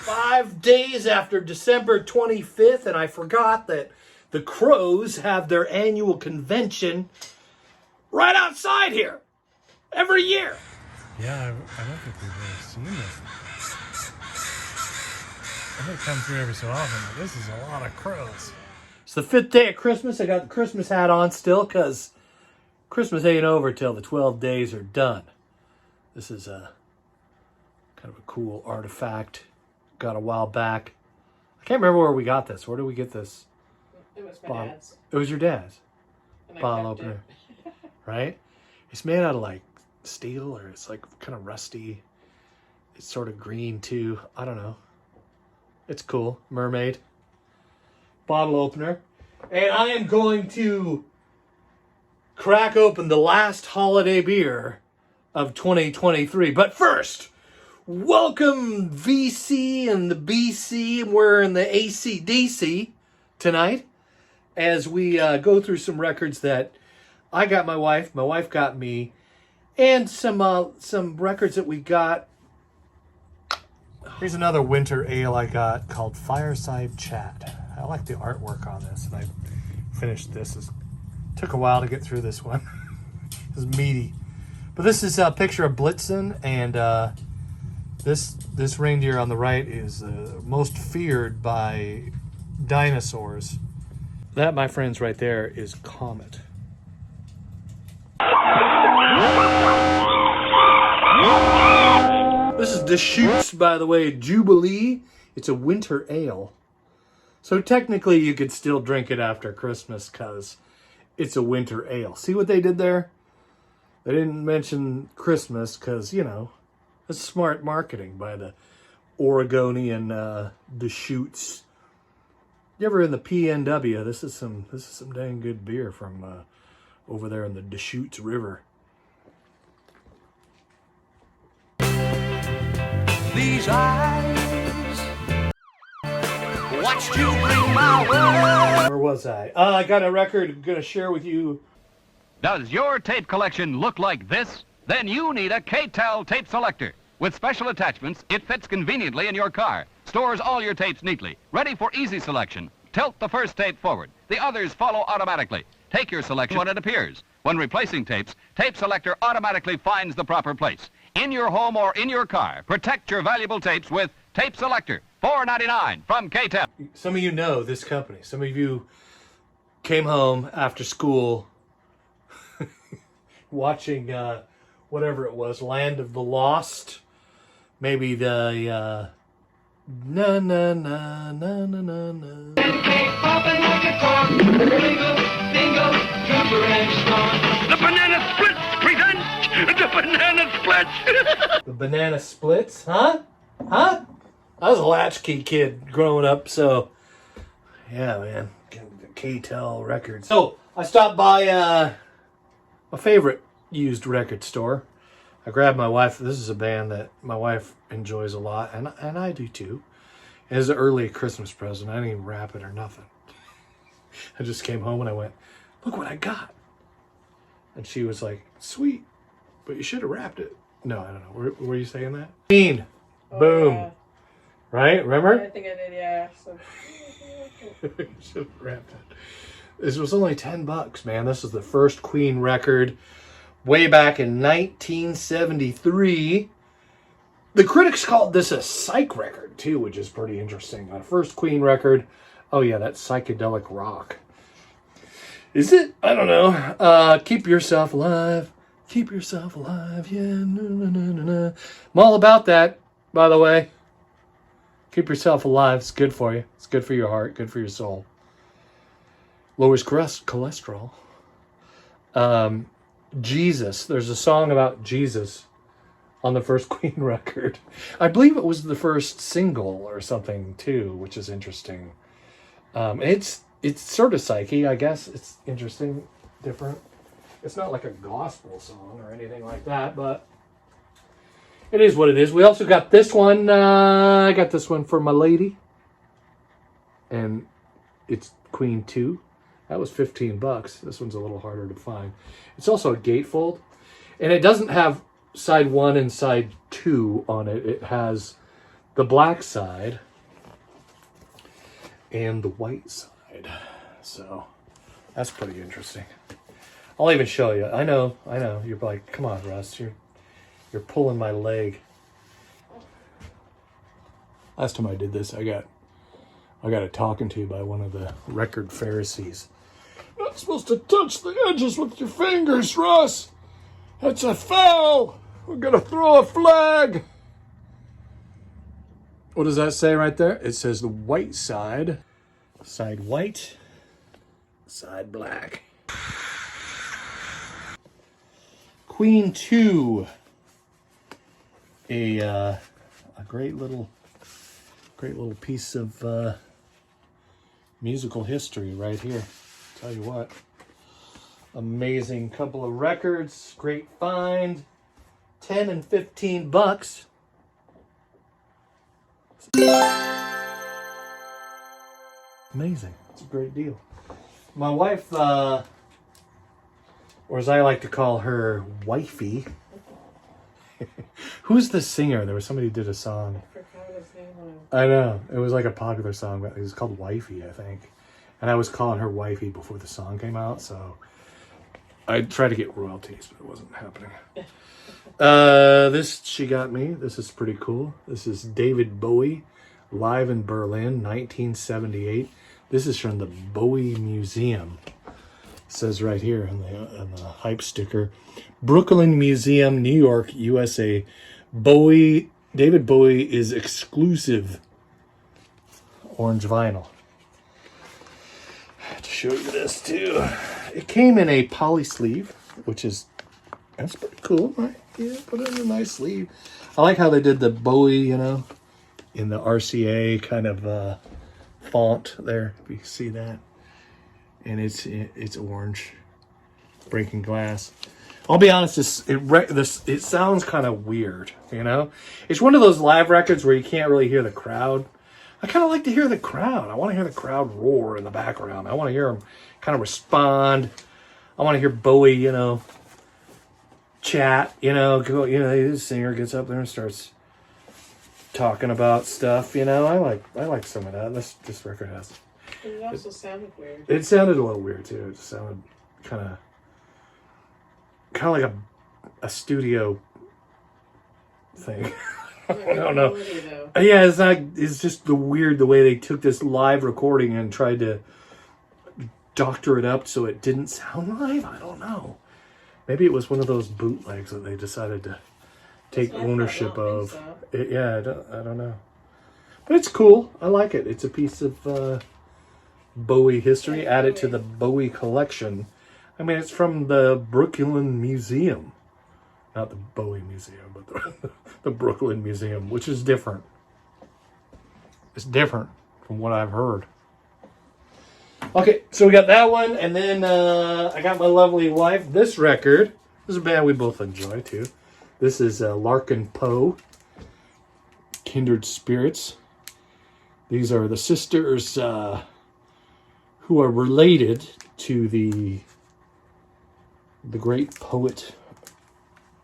5 days after December 25th, and I forgot that the Crows have their annual convention right outside here every year. Yeah, I don't think we've really seen this. I think it comes through every so often, but this is a lot of crows. It's the 5th day of Christmas. I got the Christmas hat on still because Christmas ain't over till the 12 days are done. This is a kind of a cool artifact. Got a while back. I can't remember where we got this. Where did we get this? It was my dad's. It was your dad's And I bottle kept opener, it. right? It's made out of like steel, or it's like kind of rusty. It's sort of green too. I don't know. It's cool. Mermaid bottle opener. And I am going to crack open the last holiday beer of 2023. But first, welcome VC and the BC. We're in the ACDC tonight as we go through some records that I got my wife got me, and some records that we got. Here's another winter ale I got called Fireside Chat. I like the artwork on this, and I finished this. It took a while to get through this one. It was meaty. But this is a picture of Blitzen, and this reindeer on the right is most feared by dinosaurs. That, my friends, right there is Comet. This is Deschutes, by the way, Jubilee. It's a winter ale. So technically you could still drink it after Christmas because it's a winter ale. See what they did there? They didn't mention Christmas because, you know, it's smart marketing by the Oregonian Deschutes. You ever in the PNW? This is some dang good beer from over there in the Deschutes River. These eyes watched you bring my world. Where was I? I got a record I'm going to share with you. Does your tape collection look like this? Then you need a K-Tel tape selector. With special attachments, it fits conveniently in your car, stores all your tapes neatly, ready for easy selection. Tilt the first tape forward. The others follow automatically. Take your selection when it appears. When replacing tapes, Tape Selector automatically finds the proper place. In your home or in your car, protect your valuable tapes with Tape Selector. $4.99 from K-Tel. Some of you know this company. Some of you came home after school watching whatever it was, Land of the Lost. Maybe the na na na na na na na. The banana splits present the banana splits. The Banana Splits, huh? Huh? I was a latchkey kid growing up, so yeah, man. K-Tel Records. So I stopped by my favorite used record store. I grabbed my wife. This is a band that my wife enjoys a lot, and I do too. It was an early Christmas present. I didn't even wrap it or nothing. I just came home and I went, look what I got. And she was like, sweet, but you should have wrapped it. No, I don't know. Were you saying that? Bean. Oh, Boom. yeah. Right? Remember? I think I did, yeah. So. Should have wrapped it. This was only $10, man. This is the first Queen record way back in 1973. The critics called this a psych record, too, which is pretty interesting. The first Queen record. Oh, yeah, that's psychedelic rock. Is it? I don't know. Keep yourself alive. Keep yourself alive. Yeah. No, no, no, no, no. I'm all about that, by the way. Keep yourself alive. It's good for you. It's good for your heart. Good for your soul. Lowers cholesterol. Jesus. There's a song about Jesus on the first Queen record. I believe it was the first single or something too, which is interesting. It's sort of psyche, I guess. It's interesting, different. It's not like a gospel song or anything like that, but it is what it is. We also got this one. I got this one for my lady, and it's Queen 2. That was $15. This one's a little harder to find. It's also a gatefold, and it doesn't have side 1 and side 2 on it. It has the black side and the white side. So that's pretty interesting. I'll even show you. I know. You're like, come on, Russ. You're pulling my leg. Last time I did this, I got a talking to by one of the record Pharisees. You're not supposed to touch the edges with your fingers, Russ. That's a foul. We're gonna throw a flag. What does that say right there? It says the white side. Side white, side black. Queen 2. A great little piece of musical history right here. Tell you what. Amazing couple of records. Great find. 10 and 15 bucks. Amazing. It's a great deal. My wife, or as I like to call her, wifey. Who's the singer? There was somebody who did a song. I forgot his name was. I know. It was like a popular song, but it was called Wifey, I think. And I was calling her wifey before the song came out, so I tried to get royalties, but it wasn't happening. This she got me. This is pretty cool. This is David Bowie, live in Berlin, 1978. This is from the Bowie Museum. It says right here on the hype sticker, Brooklyn Museum, New York, USA. David Bowie is exclusive. Orange vinyl. I have to show you this too. It came in a poly sleeve, that's pretty cool, right? Yeah, put it in a nice sleeve. I like how they did the Bowie, in the RCA kind of font there. If you see that, and it's orange, breaking glass. I'll be honest, it sounds kind of weird, It's one of those live records where you can't really hear the crowd. I kind of like to hear the crowd. I want to hear the crowd roar in the background. I want to hear them kind of respond. I want to hear Bowie, chat, the singer gets up there and starts talking about stuff, I like some of that. This record has. It also sounded weird. It sounded a little weird too. It sounded kind of like a studio thing. I don't know. Yeah, it's just the way they took this live recording and tried to doctor it up so it didn't sound live. I don't know. Maybe it was one of those bootlegs that they decided to take ownership of. So. Yeah, I don't know. But it's cool. I like it. It's a piece of Bowie history. Add it to the Bowie collection. I mean, it's from the Brooklyn Museum. Not the Bowie Museum, but the Brooklyn Museum, which is different. It's different from what I've heard. Okay, so we got that one, and then I got my lovely wife. This record, this is a band we both enjoy, too. This is Larkin Poe, Kindred Spirits. These are the sisters who are related to the great poet,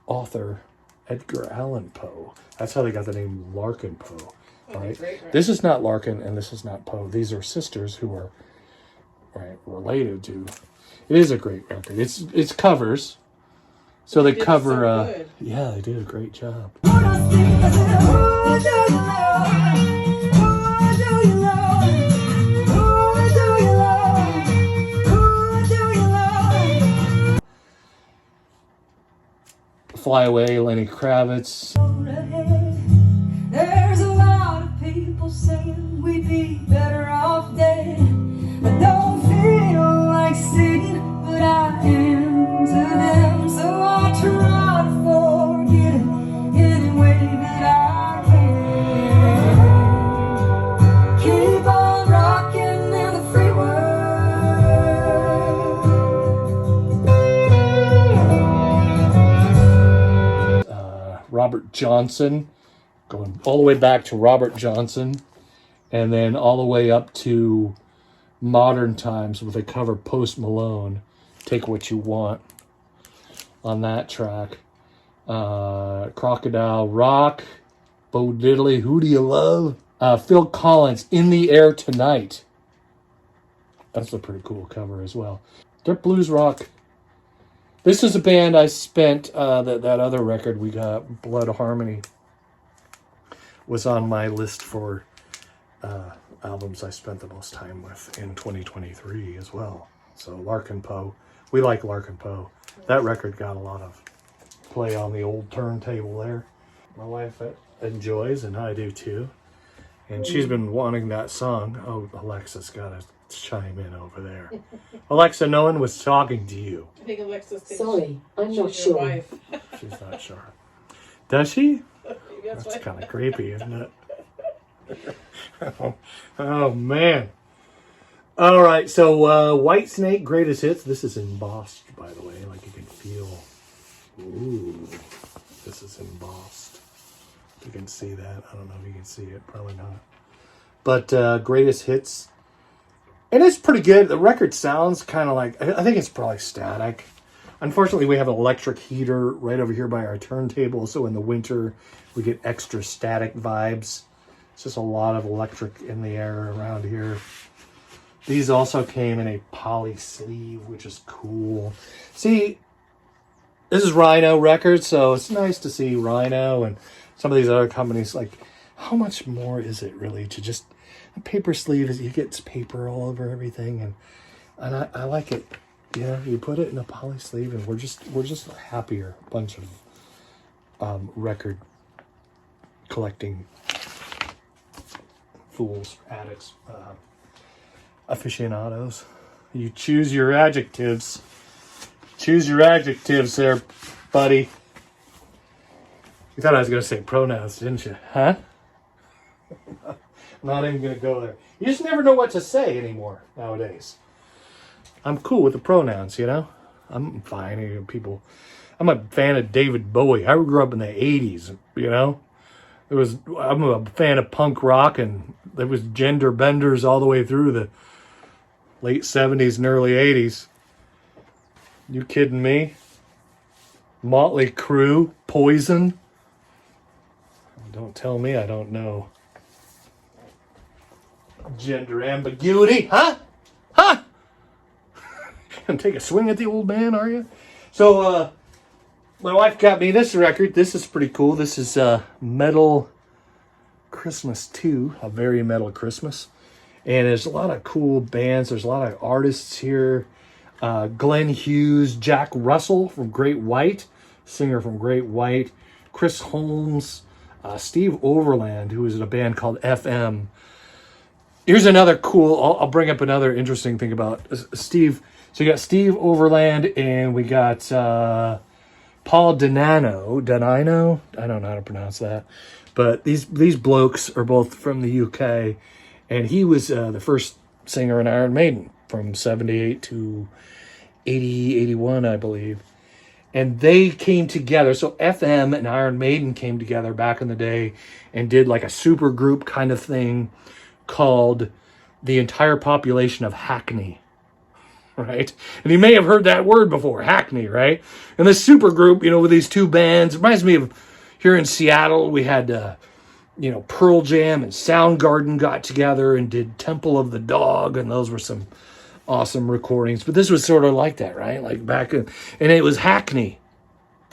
author, Edgar Allan Poe. That's how they got the name Larkin Poe. All right? This is not Larkin, and this is not Poe. These are sisters who are related to. It is a great record. It's covers, so they cover. Yeah, they did a great job. Fly Away, Lenny Kravitz. There's a lot of people saying we'd be better off dead. I don't feel like singing, but I am to them. So I try to forget it any way that I can. Keep on rocking in the free world. Robert Johnson, going all the way back to Robert Johnson, and then all the way up to modern times with a cover Post Malone, Take What You Want, on that track. Crocodile Rock, Bo Diddley, Who Do You Love? Phil Collins, In the Air Tonight. That's a pretty cool cover as well. They're blues rock. This is a band I spent, that other record we got, Blood Harmony, was on my list for albums I spent the most time with in 2023 as well. So Larkin Poe, we like Larkin Poe. That record got a lot of play on the old turntable there. My wife enjoys, and I do too. And she's been wanting that song. Oh, Alexa's got to chime in over there. Alexa, no one was talking to you. I think Alexis thinks Sorry, I'm she's not your sure. wife. She's not sure. Does she? That's That's why. kind of creepy, isn't it? Oh, man. All right, so White Snake, Greatest Hits. This is embossed, by the way, like you can feel. Ooh, this is embossed. You can see that. I don't know if you can see it. Probably not. But Greatest Hits. And it's pretty good. The record sounds kind of like, I think it's probably static. Unfortunately, we have an electric heater right over here by our turntable. So in the winter, we get extra static vibes. It's just a lot of electric in the air around here. These also came in a poly sleeve, which is cool. See, this is Rhino Records, so it's nice to see Rhino and some of these other companies. Like, how much more is it really to just a paper sleeve? Is you get paper all over everything, and I like it. You know, you put it in a poly sleeve, and we're just a happier bunch of record collecting fools, addicts, aficionados. You choose your adjectives. Choose your adjectives there, buddy. You thought I was going to say pronouns, didn't you? Huh? I'm not even going to go there. You just never know what to say anymore nowadays. I'm cool with the pronouns, you know? I'm fine. I'm a fan of David Bowie. I grew up in the 80s, you know? I'm a fan of punk rock, and there was gender benders all the way through the late 70s and early 80s. You kidding me? Motley Crue, Poison. Don't tell me I don't know. Gender ambiguity, huh? Huh? Gonna take a swing at the old man, are you? So, my wife got me this record. This is pretty cool. This is Metal Christmas 2, a very metal Christmas. And there's a lot of cool bands. There's a lot of artists here. Glenn Hughes, Jack Russell from Great White, singer from Great White. Chris Holmes, Steve Overland, who was in a band called FM. Here's another cool, I'll bring up another interesting thing about Steve. So you got Steve Overland, and we got Paul Denano. I don't know how to pronounce that. But these blokes are both from the UK, and he was the first singer in Iron Maiden from 78 to 80, 81, I believe. And they came together. So FM and Iron Maiden came together back in the day and did like a super group kind of thing called The Entire Population of Hackney. Right? And you may have heard that word before, Hackney, right? And this super group, you know, with these two bands, reminds me of here in Seattle, we had, Pearl Jam and Soundgarden got together and did Temple of the Dog, and those were some awesome recordings. But this was sort of like that, right? Like back in, and it was Hackney.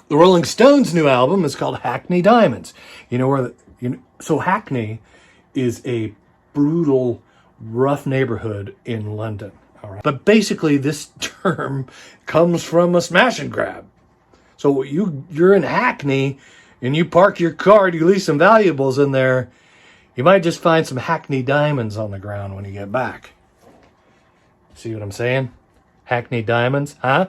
The Rolling Stones' new album is called Hackney Diamonds. So Hackney is a brutal, rough neighborhood in London. All right. But basically, this term comes from a smash and grab. So you're in Hackney, and you park your car, you leave some valuables in there, you might just find some Hackney diamonds on the ground when you get back. See what I'm saying? Hackney diamonds, huh?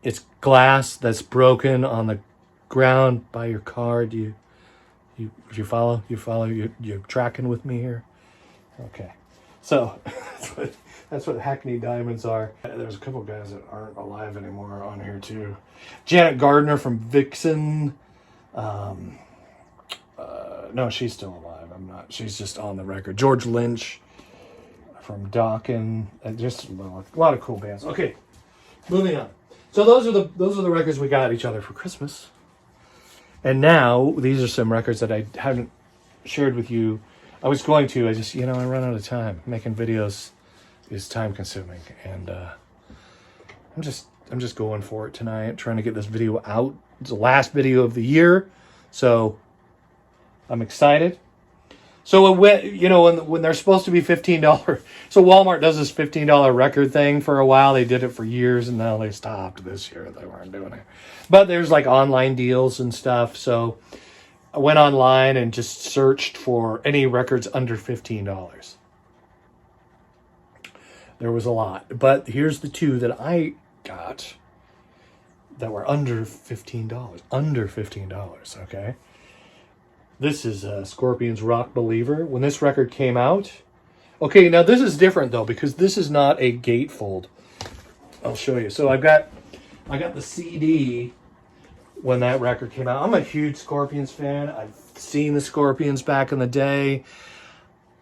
It's glass that's broken on the ground by your car. Do you follow? You're tracking with me here? Okay. So that's what Hackney diamonds are. There's a couple guys that aren't alive anymore on here too. Janet Gardner from Vixen. No, she's still alive. I'm not. She's just on the record. George Lynch from Dokken. Just a lot of cool bands. Okay, moving on. So those are the records we got each other for Christmas. And now, these are some records that I haven't shared with you. I was going to, I just, I run out of time. Making videos is time consuming. And I'm just going for it tonight, trying to get this video out. It's the last video of the year. So I'm excited. So it went, when they're supposed to be $15. So Walmart does this $15 record thing for a while. They did it for years, and now they stopped this year. They weren't doing it. But there's like online deals and stuff. So I went online and just searched for any records under $15. There was a lot. But here's the two that I got that were under $15. Under $15, okay? This is Scorpions' Rock Believer. When this record came out... Okay, now this is different, though, because this is not a gatefold. I'll show you. So I got the CD when that record came out. I'm a huge Scorpions fan. I've seen the Scorpions back in the day.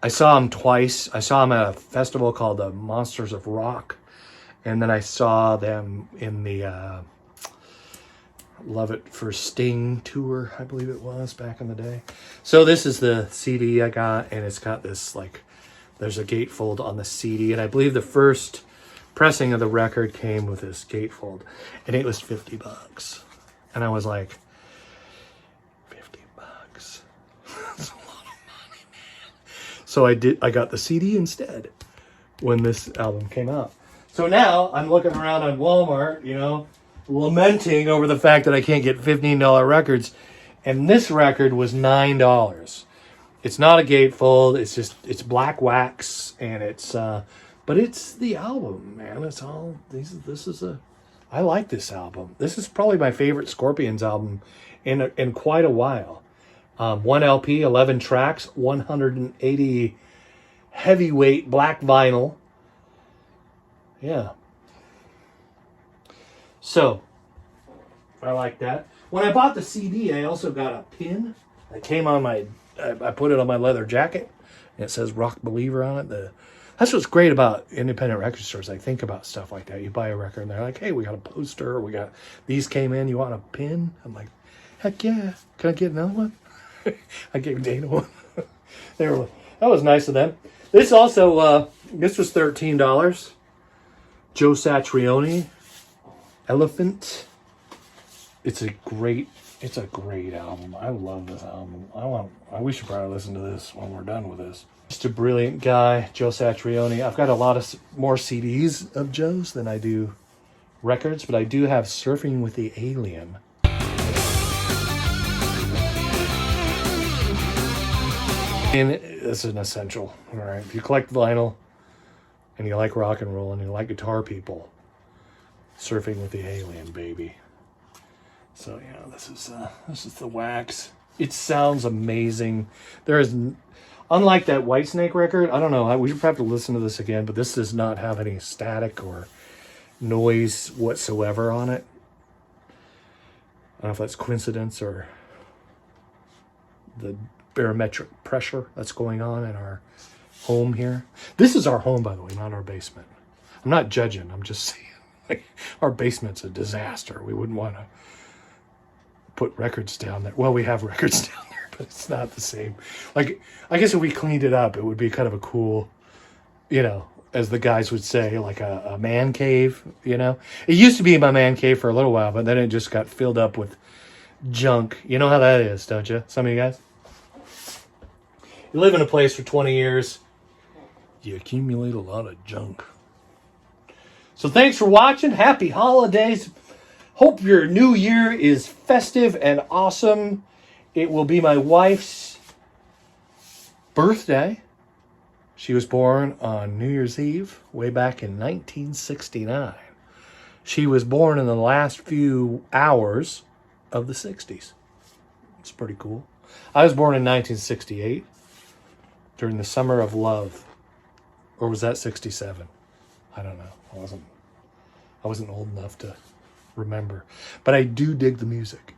I saw them twice. I saw them at a festival called the Monsters of Rock. And then I saw them in the Love It for Sting tour, I believe it was, back in the day. So this is the CD I got, and it's got this, like, there's a gatefold on the CD. And I believe the first pressing of the record came with this gatefold. And it was $50. And I was like, $50. That's a lot of money, man. So I got the CD instead when this album came out. So now I'm looking around on Walmart, lamenting over the fact that I can't get $15 records. And this record was $9. It's not a gatefold. It's black wax, and but it's the album, man. It's all, I like this album. This is probably my favorite Scorpions album in quite a while. 1 LP, 11 tracks, 180 heavyweight black vinyl. Yeah. So, I like that. When I bought the CD, I also got a pin that came on I put it on my leather jacket, and it says Rock Believer on it. That's what's great about independent record stores. I think about stuff like that. You buy a record, and they're like, hey, we got a poster, these came in, you want a pin? I'm like, heck yeah. Can I get another one? I gave Dana one. That was nice of them. This also, this was $13. Joe Satriani, Elephant. It's a great album. I love this album. We should probably listen to this when we're done with this. Just a brilliant guy, Joe Satriani. I've got a lot of more CDs of Joe's than I do records, but I do have Surfing with the Alien. And it's an essential. All right, if you collect vinyl and you like rock and roll and you like guitar people, Surfing with the Alien, baby. So yeah, this is the wax. It sounds amazing. There is, unlike that Whitesnake record, I don't know, we should have to listen to this again, but this does not have any static or noise whatsoever on it. I don't know if that's coincidence or the barometric pressure that's going on in our home here. This is our home, by the way, not our basement. I'm not judging. I'm just saying, like, our basement's a disaster. We wouldn't want to put records down there. Well, we have records down there, but it's not the same. Like, I guess if we cleaned it up, it would be kind of a cool, as the guys would say, like a man cave, It used to be my man cave for a little while, but then it just got filled up with junk. You know how that is, don't you? Some of you guys? You live in a place for 20 years, you accumulate a lot of junk. So thanks for watching. Happy holidays. Hope your new year is festive and awesome. It will be my wife's birthday. She was born on New Year's Eve way back in 1969. She was born in the last few hours of the 60s. It's pretty cool. I was born in 1968 during the Summer of Love. Or was that 67? I don't know. I wasn't old enough to remember. But I do dig the music.